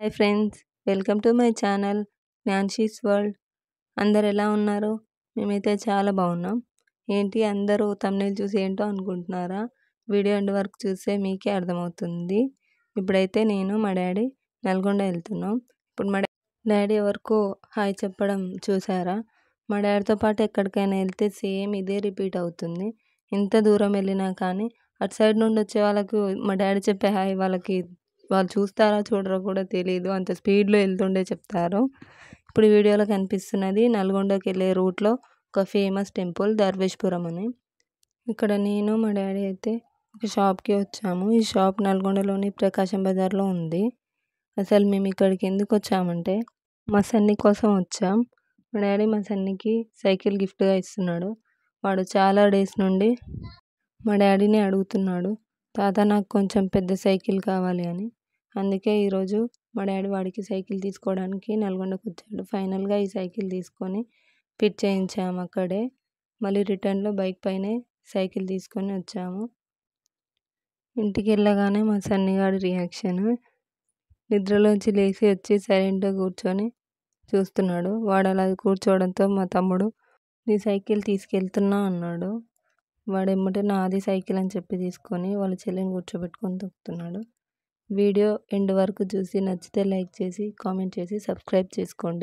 Hi friends, welcome to my channel Nyanshi's world. అందరు ఎలా ఉన్నారు? మేమైతే చాలా బాగున్నాం. ఏంటి అందరూ థంబ్నెయిల్ చూసి ఏంటో అనుకుంటున్నారా? వీడియో ఎండ్ వరకు చూస్తే మీకే అర్థమవుతుంది. ఇప్పుడైతే నేను మా డాడీ నల్గొండ వెళ్తున్నాం. ఇప్పుడు మా డాడీ ఎవరికో హాయ్ చెప్పడం చూసారా? మా డాడీతో పాటు ఎక్కడికైనా వెళ్తే సేమ్ ఇదే రిపీట్ అవుతుంది. ఎంత దూరం వెళ్ళినా కానీ అటు సైడ్ నుండి వచ్చే వాళ్ళకు మా డాడీ చెప్పే హాయ్ వాళ్ళు చూస్తారా చూడరో కూడా తెలియదు, అంత స్పీడ్లో వెళ్తుండే చెప్తారు. ఇప్పుడు వీడియోలో కనిపిస్తున్నది నల్గొండకి వెళ్ళే రూట్లో ఒక ఫేమస్ టెంపుల్ దర్వేష్పురం అని. ఇక్కడ నేను మా డాడీ అయితే ఒక షాప్కి వచ్చాము. ఈ షాప్ నల్గొండలోని ప్రకాశం బజార్లో ఉంది. అసలు మేము ఇక్కడికి ఎందుకు వచ్చామంటే మా సన్నీ కోసం వచ్చాం. మా డాడీ మా సన్నీకి సైకిల్ గిఫ్ట్గా ఇస్తున్నాడు. వాడు చాలా డేస్ నుండి మా డాడీని అడుగుతున్నాడు, తాత నాకు కొంచెం పెద్ద సైకిల్ కావాలి అని. అందుకే ఈరోజు మా డాడీ వాడికి సైకిల్ తీసుకోవడానికి నల్గొండకు వచ్చాడు. ఫైనల్గా ఈ సైకిల్ తీసుకొని ఫిట్ చేయించాము అక్కడే. మళ్ళీ రిటర్న్లో బైక్ పైనే సైకిల్ తీసుకొని వచ్చాము. ఇంటికి వెళ్ళగానే మా సన్నిగాడి రియాక్షన్, నిద్రలోంచి లేచి వచ్చి సైలెంట్గా కూర్చొని చూస్తున్నాడు. వాడు అలా కూర్చోవడంతో మా తమ్ముడు నీ సైకిల్ తీసుకెళ్తున్నా అన్నాడు. వాడు ఎమ్మటే నాది సైకిల్ అని చెప్పి తీసుకొని వాళ్ళ చెల్లిని కూర్చోబెట్టుకొని తొక్కుతున్నాడు. వీడియో ఎండ్ వరకు చూసి నచ్చితే లైక్ చేసి కామెంట్ చేసి సబ్స్క్రైబ్ చేసుకోండి.